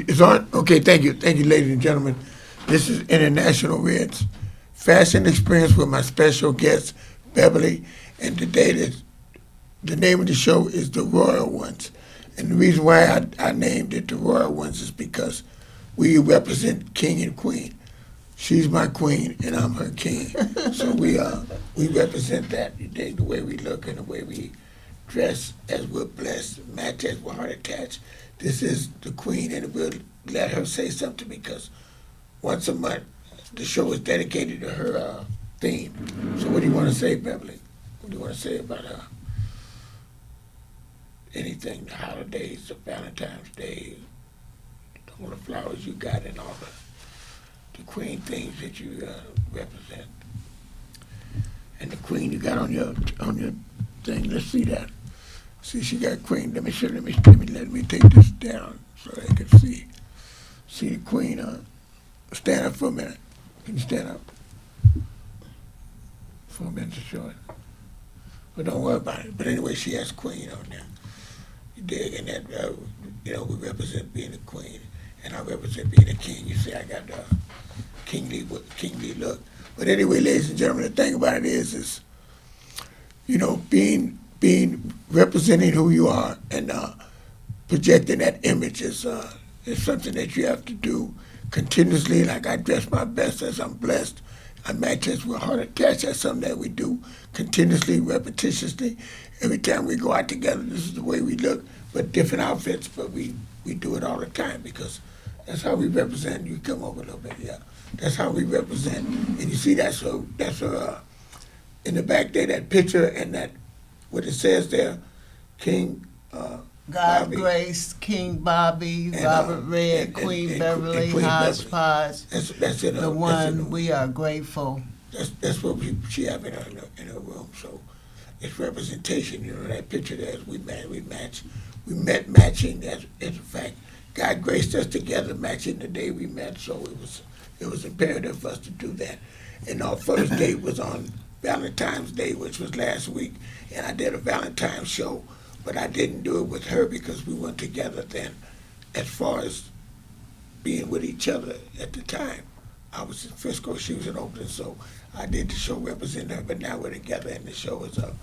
It's on? Okay, thank you. Thank you, ladies and gentlemen. This is International Reds Fashion Experience with my special guest, Beverly. And today, the name of the show is The Royal Ones. And the reason why I named it The Royal Ones is because we represent King and Queen. She's my queen and I'm her king. So we represent that. The way we look and the way we dress as we're blessed, match as we're heart attached. This is the queen, and we'll let her say something because once a month the show is dedicated to her theme. So what do you want to say, Beverly? What do you want to say about anything, the holidays, the Valentine's Day, all the flowers you got and all the queen things that you represent? And the queen you got on your thing, let's see that. See, she got queen. Let me take this down so they can see. See the queen. Stand up for a minute. Can you stand up? 4 minutes is short. But don't worry about it. But anyway, she has queen on there. You dig? And that, we represent being a queen, and I represent being a king. You see, I got the kingly look. But anyway, ladies and gentlemen, the thing about it is being representing who you are and projecting that image is something that you have to do continuously. Like I dress my best as I'm blessed. I match as we're heart attached. That's something that we do continuously, repetitiously. Every time we go out together, this is the way we look, but different outfits. But we do it all the time because that's how we represent. You come over a little bit, yeah. That's how we represent. And you see that's her in the back there, that picture and that what it says there, King God Bobby. Grace, King Bobby, And, Robert Red, Queen Beverly, Queen Hodgepodge. That's in her. The That's one we are grateful. That's what she have in her room. So it's representation. That picture there. We met matching. As a fact, God graced us together, matching the day we met. So it was imperative for us to do that. And our first date was on Valentine's Day, which was last week, and I did a Valentine's show, but I didn't do it with her because we weren't together then. As far as being with each other at the time, I was in Frisco, she was in Oakland, so I did the show representing her, but now we're together, and the show is a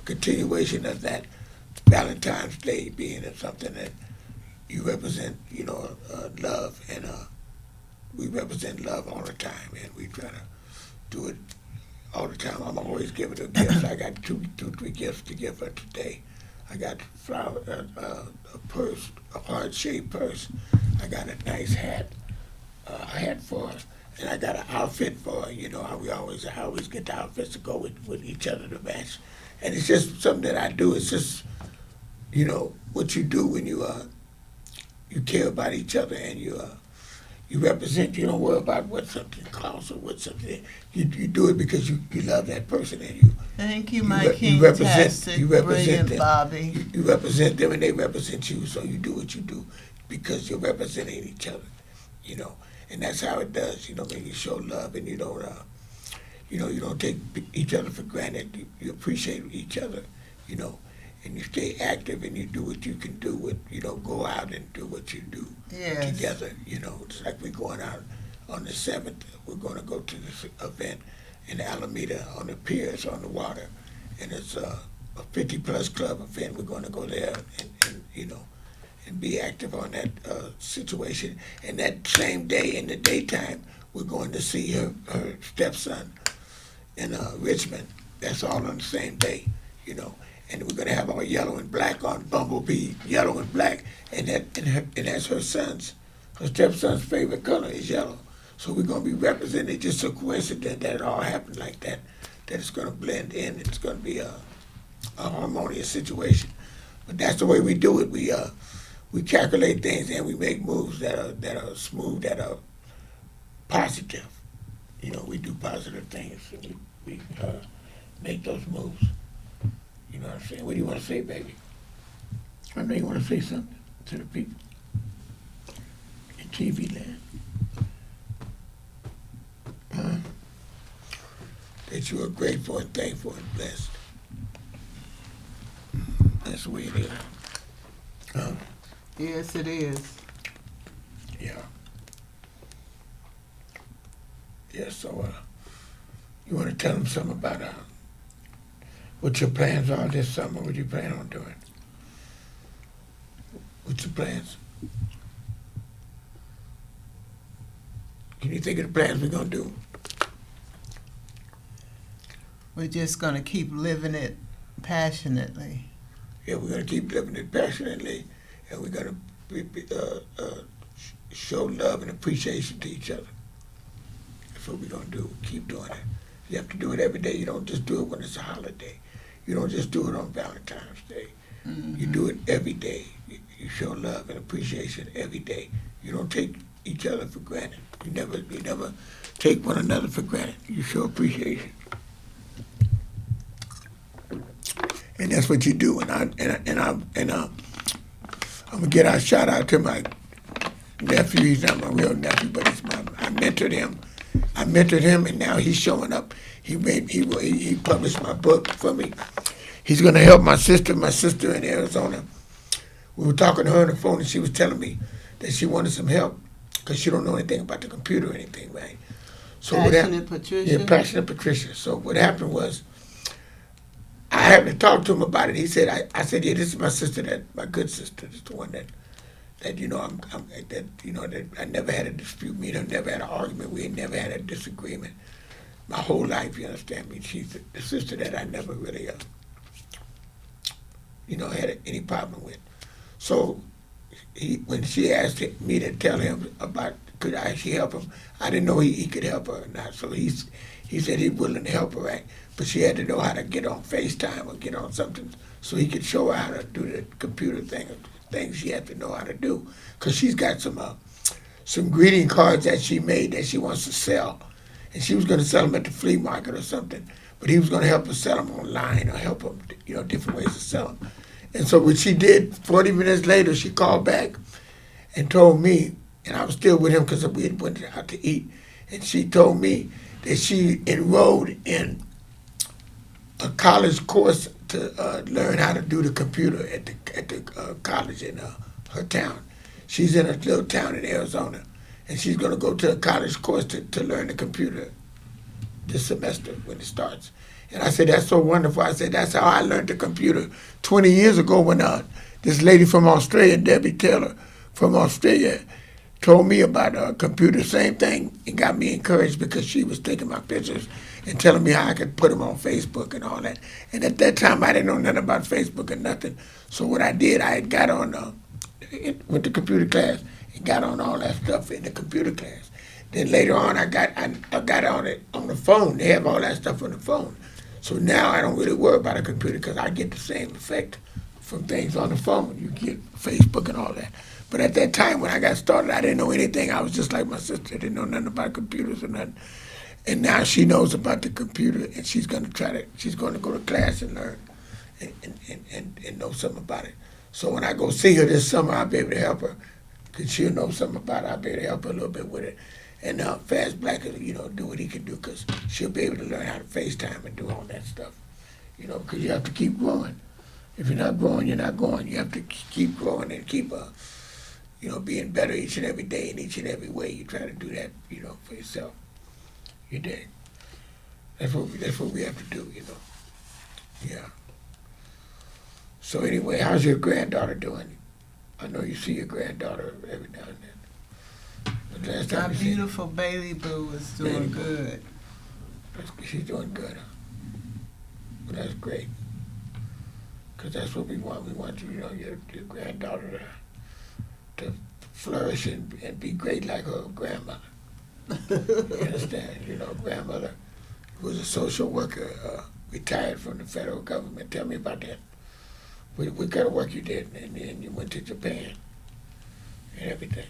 continuation of that Valentine's Day being something that you represent, love, and we represent love all the time, and we try to do it all the time. I'm always giving her gifts. I got two, 3 gifts to give her today. I got a purse, a heart-shaped purse. I got a nice hat, a hat for her, and I got an outfit for her. I always get the outfits to go with each other to match. And it's just something that I do. It's just, what you do when you care about each other and you represent. You don't worry about what something costs or what something. You do it because you love that person and you. Thank you, my king. You represent brilliant them. Bobby. You represent them and they represent you. So you do what you do because you're representing each other. And that's how it does. When you show love and you don't, you don't take each other for granted. You appreciate each other. And you stay active and you do what you can do with, go out and do what you do together. It's like we're going out on the 7th. We're going to go to this event in Alameda on the piers on the water. And it's a 50-plus club event. We're going to go there and be active on that situation. And that same day in the daytime, we're going to see her stepson in Richmond. That's all on the same day, And we're going to have our yellow and black on, Bumblebee, yellow and black, and that's her stepson's favorite color is yellow. So we're going to be represented. Just so coincident that it all happened like that it's going to blend in. It's going to be a harmonious situation. But that's the way we do it. We calculate things and we make moves that are smooth, that are positive. We do positive things. And we make those moves. You know what I'm saying? What do you want to say, baby? I know you want to say something to the people in TV land. That you are grateful and thankful and blessed. That's the way it is. Yes, it is. Yeah. Yeah, so you want to tell them something about what your plans are this summer, what you plan on doing? What's your plans? Can you think of the plans we're going to do? We're just gonna keep living it passionately. Yeah, we're going to keep living it passionately, and we're going to show love and appreciation to each other. That's what we're going to do. Keep doing it. You have to do it every day. You don't just do it when it's a holiday. You don't just do it on Valentine's Day. You do it every day. You show love and appreciation every day. You don't take each other for granted. You never take one another for granted. You show appreciation. And that's what you do. And I'm gonna get a shout out to my nephew. He's not my real nephew, but I mentored him. And now he's showing up. He published my book for me. He's gonna help my sister in Arizona. We were talking to her on the phone, and she was telling me that she wanted some help because she don't know anything about the computer or anything, right? So Passionate Patricia? Yeah, Passionate Patricia. So what happened was, I happened to talk to him about it. He said, I said, yeah, this is my sister, my good sister. It's the one that that I never had a dispute. Me and her never had an argument. We had never had a disagreement. My whole life, you understand me? She's the sister that I never really, had any problem with. So when she asked me to tell him about could I actually help him, I didn't know he could help her or not. So he said he's willing to help her, right? But she had to know how to get on FaceTime or get on something so he could show her how to do the computer things she had to know how to do. Because she's got some greeting cards that she made that she wants to sell. And she was going to sell them at the flea market or something. But he was going to help her sell them online or help them, different ways to sell them. And so what she did, 40 minutes later, she called back and told me, and I was still with him because we had went out to eat, and she told me that she enrolled in a college course to learn how to do the computer at the college in her town. She's in a little town in Arizona, and she's going to go to a college course to learn the computer this semester when it starts. And I said, that's so wonderful. I said, that's how I learned the computer 20 years ago when this lady from Australia, Debbie Taylor from Australia, told me about a computer, same thing, and got me encouraged because she was taking my pictures and telling me how I could put them on Facebook and all that. And at that time, I didn't know nothing about Facebook or nothing. So what I did, I got on, went to computer class and got on all that stuff in the computer class. Then later on, I got on it on the phone. They have all that stuff on the phone. So now I don't really worry about a computer because I get the same effect from things on the phone. You get Facebook and all that. But at that time when I got started, I didn't know anything. I was just like my sister. I didn't know nothing about computers or nothing. And now she knows about the computer, and she's going to go to class and learn and know something about it. So when I go see her this summer, I'll be able to help her because she'll know something about it. I'll be able to help her a little bit with it. And Fast Black will, do what he can do because she'll be able to learn how to FaceTime and do all that stuff. Because you have to keep growing. If you're not growing, you're not going. You have to keep growing and keep, being better each and every day in each and every way. You try to do that, for yourself. You dig? That's what we have to do, Yeah. So anyway, how's your granddaughter doing? I know you see your granddaughter every now and then. The last time My you seen her, beautiful Bailey Boo is doing Bailey Boo. good. she's doing good. Huh? Well, that's great. Because that's what we want. We want your granddaughter to flourish and be great like her grandmother. You understand? Grandmother was a social worker, retired from the federal government. Tell me about that. What kind of work you did, and then you went to Japan and everything.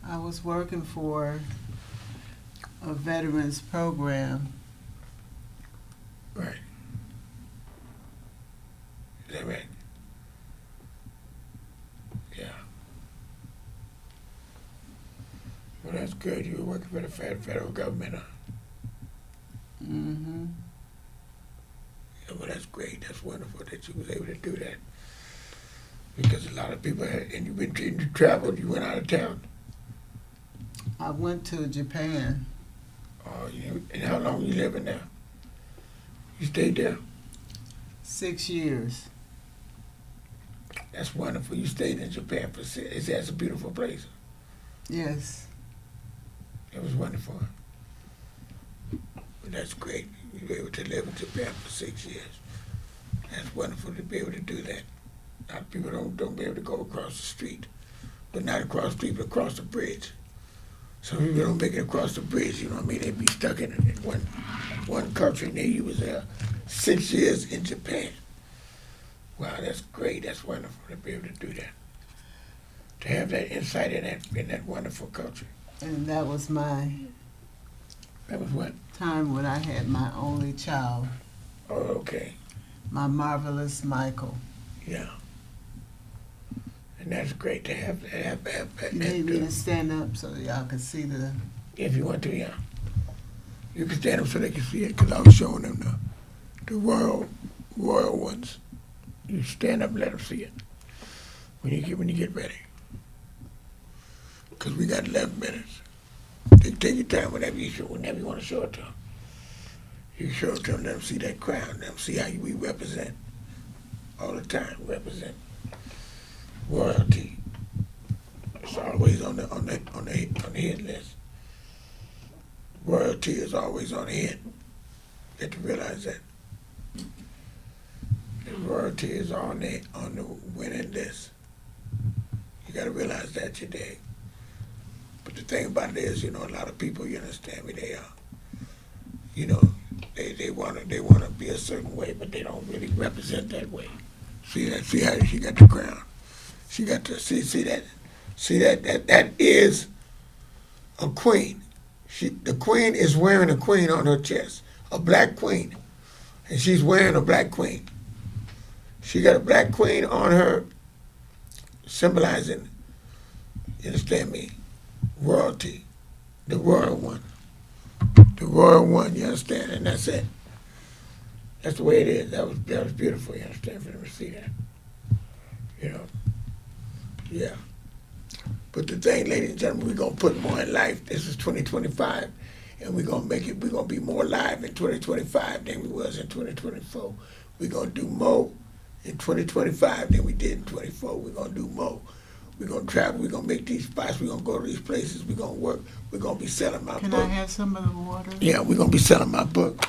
I was working for a veterans program. Right. Is that right? Yeah. Well, that's good. You were working for the federal government, huh? Mm-hmm. Yeah, well, that's great. That's wonderful that you was able to do that. Because a lot of people, and you traveled, you went out of town. I went to Japan. And how long you living there? You stayed there? 6 years. That's wonderful. You stayed in Japan for 6. That's a beautiful place. Yes. It was wonderful. That's great. You were able to live in Japan for 6 years. That's wonderful to be able to do that. A lot of people don't be able to go across the street, but not across the street, but across the bridge. Some people don't make it across the bridge. You know what I mean? They be stuck in one country. And then you was there 6 years in Japan. Wow, that's great. That's wonderful to be able to do that. To have that insight in that wonderful culture. And that was my That was what? time when I had my only child, Oh, okay. my marvelous Michael. Yeah. And that's great to have that. You need me to stand up so y'all can see the... If you want to, yeah. You can stand up so they can see it, because I was showing them the royal ones. You stand up and let them see it when you get ready. Because we got 11 minutes. Take your time whenever you want to show it to them. You show it to them, let them see that crown, let them see how we represent all the time. Represent royalty. It's always on the hit list. Royalty is always on the hit. You have to realize that. The royalty is on the winning list. You got to realize that today. But the thing about it is, a lot of people, you understand me, they want to be a certain way, but they don't really represent that way. See how she got the crown. She got the see that is a queen. The queen is wearing a queen on her chest, a black queen, and she's wearing a black queen. She got a black queen on her, symbolizing, you understand me, royalty, the royal one. The royal one, you understand? And that's it. That's the way it is. That was beautiful, you understand, for them to see that. Yeah. But the thing, ladies and gentlemen, we're going to put more in life. This is 2025, and we're going to be more live in 2025 than we was in 2024. We're going to do more in 2025 than we did in 24. We're going to do more. We're going to travel. We're going to make these spots. We're going to go to these places. We're going to work. We're going to be selling my book. Can I have some of the water? Yeah, we're going to be selling my book.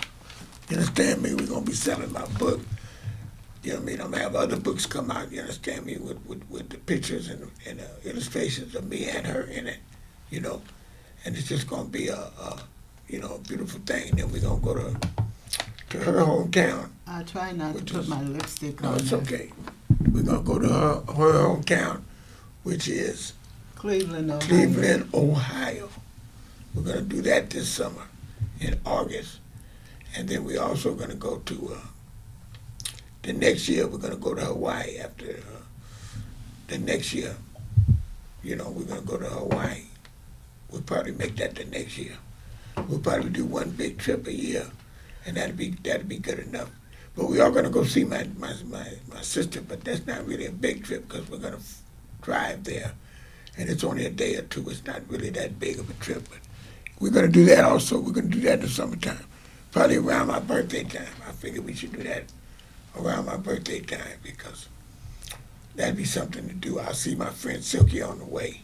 You understand me? We're going to be selling my book. You know what I mean? I'm going to have other books come out, you understand me, with the pictures and illustrations of me and her in it, And it's just going to be a beautiful thing. And then we're going to go to her hometown. I try not to put my lipstick on. No, it's okay. We're going to go to her hometown, which is Cleveland, Ohio. Cleveland, Ohio. We're going to do that this summer in August. And then we're also going to go to, the next year, we're going to go to Hawaii after the next year. We're going to go to Hawaii. We'll probably make that the next year. We'll probably do one big trip a year, and that'd be good enough. But we are going to go see my sister, but that's not really a big trip because we're going to drive there, and it's only a day or two. It's not really that big of a trip, but we're going to do that also. We're going to do that in the summertime, probably around my birthday time. I figure we should do that around my birthday time because that'd be something to do. I'll see my friend Silky on the way,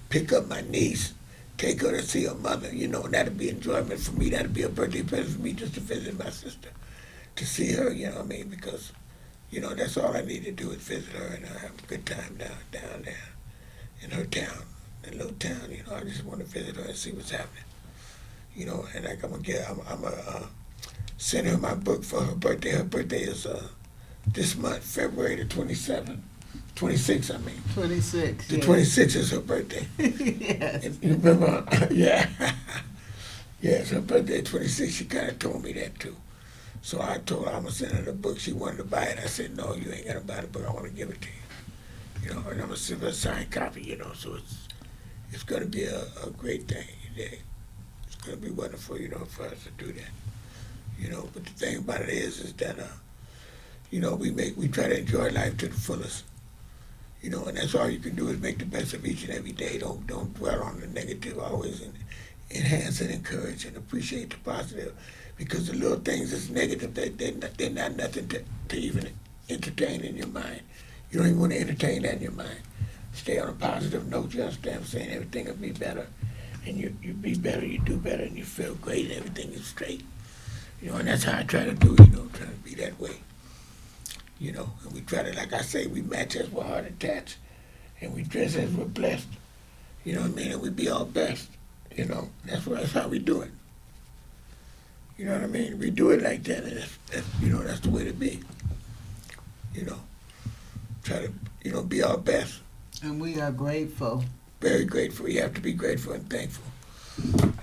pick up my niece, take her to see her mother, and that'd be enjoyment for me. That'd be a birthday present for me just to visit my sister, to see her, because, that's all I need to do is visit her and have a good time down there in her town, that little town, I just want to visit her and see what's happening, and like I'm gonna send her my book for her birthday. Her birthday is this month, February the 26th, 26. The yes. 26th is her birthday. Yes. And you remember? Yeah. Yes, her birthday, 26. She kind of told me that too. So I told her I'm gonna send her the book. She wanted to buy it. I said, no, you ain't gotta buy the book. I want to give it to you. And I'm gonna send her a signed copy. So it's gonna be a great thing today. It's gonna be wonderful, for us to do that. But the thing about it is that we try to enjoy life to the fullest. You know, and that's all you can do is make the best of each and every day. Don't dwell on the negative. Always enhance and encourage and appreciate the positive, because the little things that's negative, they're not nothing to even entertain in your mind. You don't even want to entertain that in your mind. Stay on a positive note. You understand what I'm saying? Everything will be better, and you be better, you do better, and you feel great, and everything is straight. You know, and that's how I try to do it. You know, try to be that way. You know, and we try to, like I say, we match as we're heart attached, and we dress as we're blessed. You know what I mean? And we be our best. You know, that's how we do it. You know what I mean? We do it like that, and that's the way to be. You know, try to, be our best. And we are grateful. Very grateful. You have to be grateful and thankful,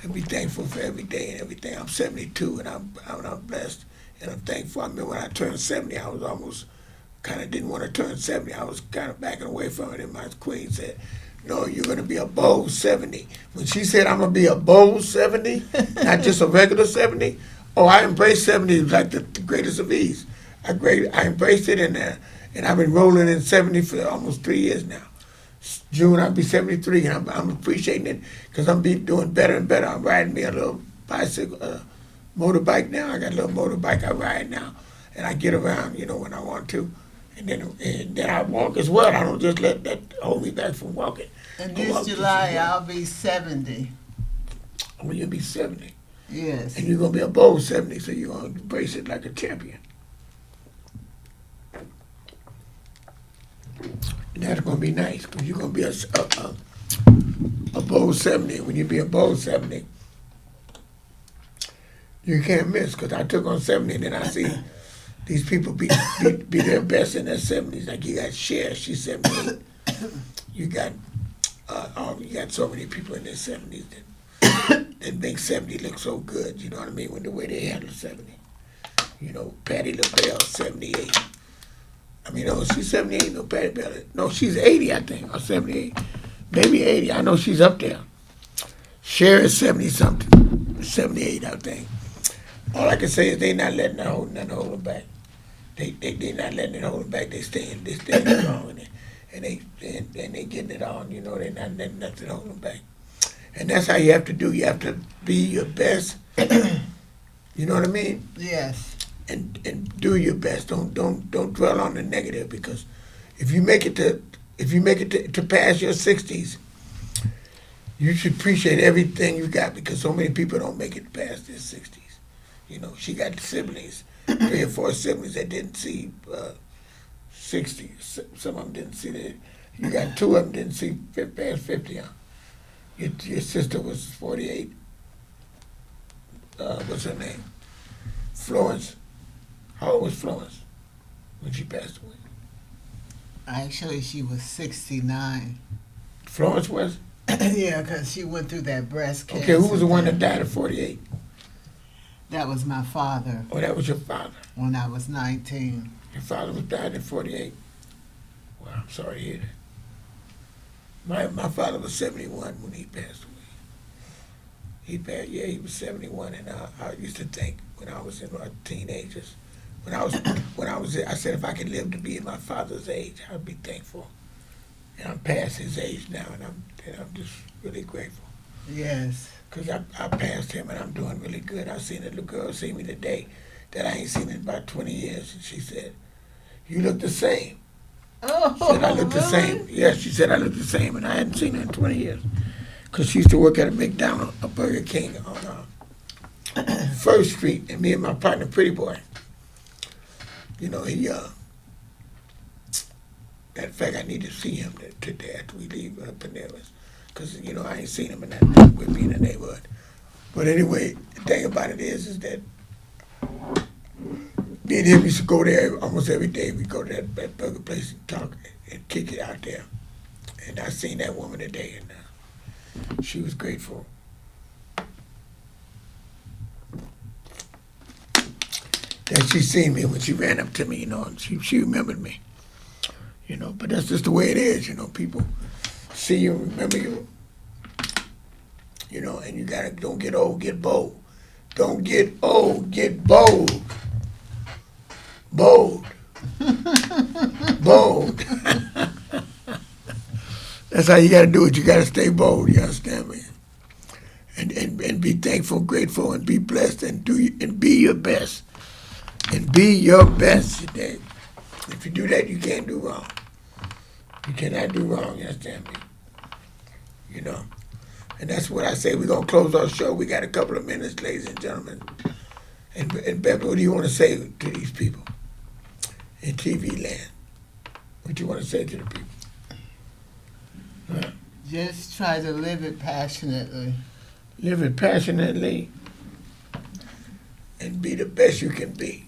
and be thankful for every day and everything. I'm 72, and I'm blessed, and I'm thankful. I mean, when I turned 70, I was almost kind of didn't want to turn 70. I was kind of backing away from it, and my queen said, "No, you're going to be a bold 70." When she said, "I'm going to be a bold 70, not just a regular 70," oh, I embraced 70 like the greatest of ease. I embraced it, and I've been rolling in 70 for almost 3 years now. June, I'll be 73, and I'm appreciating it, because I'm doing better and better. I'm riding me a little bicycle, motorbike now. I got a little motorbike I ride now, and I get around, when I want to. And then I walk as well. I don't just let that hold me back from walking. And this July, I'll be 70. Oh, you'll be 70. Yes. And you're going to be a bold 70, so you're going to embrace it like a champion. And that's going to be nice, because you're going to be a bold 70. When you be a bold 70, you can't miss, because I took on 70, and then I see these people be their best in their 70s. Like you got Cher, she's 78. You got so many people in their 70s that make 70 look so good. You know what I mean? With the way they handle 70. Patti LaBelle, 78. I mean, no, she's 78. No, Patti LaBelle. No, she's 80, I think, or 78. Maybe 80. I know she's up there. Cher is 70 something, 78, I think. All I can say is they not letting nothing hold them back. They not letting it hold them back. They staying strong, and they getting it on. They not letting nothing hold them back. And that's how you have to do. You have to be your best. You know what I mean? Yes. And do your best. Don't dwell on the negative, because if you make it to pass your 60s, you should appreciate everything you got, because so many people don't make it past their 60s. She got siblings, 3 or 4 siblings that didn't see 60. Some of them didn't see that. You got 2 of them didn't see past 50. Huh? Your sister was 48. What's her name? Florence. How old was Florence when she passed away? Actually, she was 69. Florence was? Yeah, because she went through that breast cancer. Okay, who was the one that died at 48? That was my father. Oh, that was your father. When I was 19. Your father was died at 48. Well, I'm sorry to hear that. My father was 71 when he passed away. He was 71, and I used to think when I was in my teenagers, when I was, I said if I could live to be my father's age, I'd be thankful. And I'm past his age now, and I'm just really grateful. Yes. Because I passed him, and I'm doing really good. I seen a little girl see me today that I ain't seen in about 20 years, and she said, "You look the same." Oh, She said, "I look the same." Yes, she said, "I look the same," and I hadn't seen her in 20 years. Because she used to work at a McDonald's, a Burger King on 1st Street, and me and my partner, Pretty Boy, matter of fact, I need to see him today after we leave Panera's. Because, I ain't seen him in that with me in the neighborhood. But anyway, the thing about it is that me and him used to go there almost every day. We go to that burger place and talk and kick it out there. And I seen that woman today, and she was grateful. That she seen me when she ran up to me, and she remembered me. But that's just the way it is, people see you, remember you. And you gotta, don't get old, get bold. Don't get old, get bold. Bold. Bold. That's how you got to do it. You got to stay bold. You understand me? And be thankful, grateful, and be blessed, and and be your best, and be your best. If you do that, you can't do wrong. You cannot do wrong. You understand me? You know. And that's what I say. We're gonna close our show. We got a couple of minutes, ladies and gentlemen. And Beverly, what do you want to say to these people in TV land? What you want to say to the people? Huh? Just try to live it passionately. Live it passionately and be the best you can be.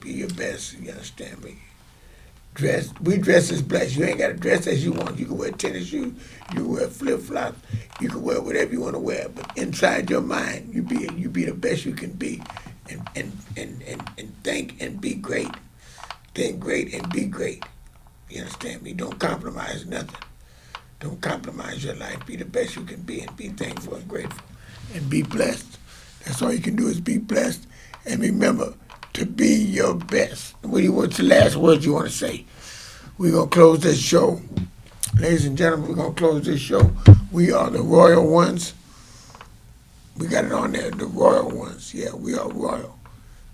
Be your best, you understand me? We dress as blessed. You ain't got to dress as you want. You can wear tennis shoes, you can wear flip-flops, you can wear whatever you want to wear. But inside your mind, you be the best you can be. And think and be great. Think great and be great. You understand me? Don't compromise nothing. Don't compromise your life. Be the best you can be and be thankful and grateful. And be blessed. That's all you can do is be blessed. And remember to be your best. What's the last words you want to say? We're going to close this show. Ladies and gentlemen, we're going to close this show. We are the Royal Ones. We got it on there, the Royal Ones. Yeah, we are royal.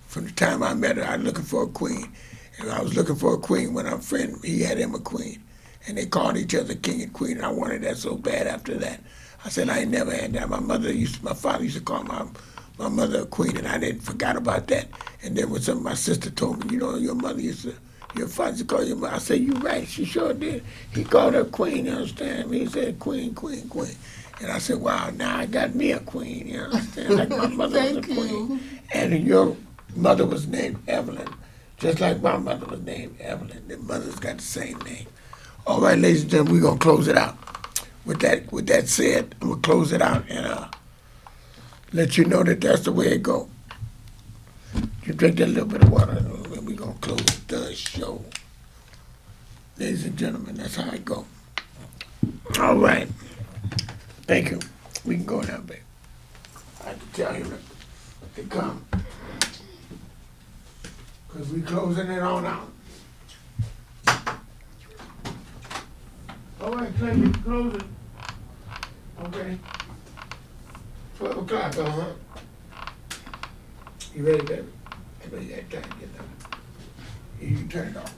From the time I met her, I was looking for a queen. And I was looking for a queen when our friend, he had him a queen. And they called each other king and queen, and I wanted that so bad after that. I said, I ain't never had that. My father used to call my mother a queen, and I didn't forgot about that. And then when my sister told me, your father used to call your mother. I said, you right, she sure did. He called her queen, you understand me? He said, queen, queen, queen. And I said, wow, now I got me a queen, you understand? Like my mother was a queen. And your mother was named Evelyn, just like my mother was named Evelyn. Their mothers got the same name. All right, ladies and gentlemen, we're going to close it out. With that said, I'm going to close it out and let you know that that's the way it go. You drink that little bit of water and we're going to close the show. Ladies and gentlemen, that's how it go. All right. Thank you. We can go now, babe. I have to tell you to come. Because we closing it on out. All right, Clay, you can close it. Okay. 12 o'clock, You ready, baby? I know you got time to get done. You can turn it off.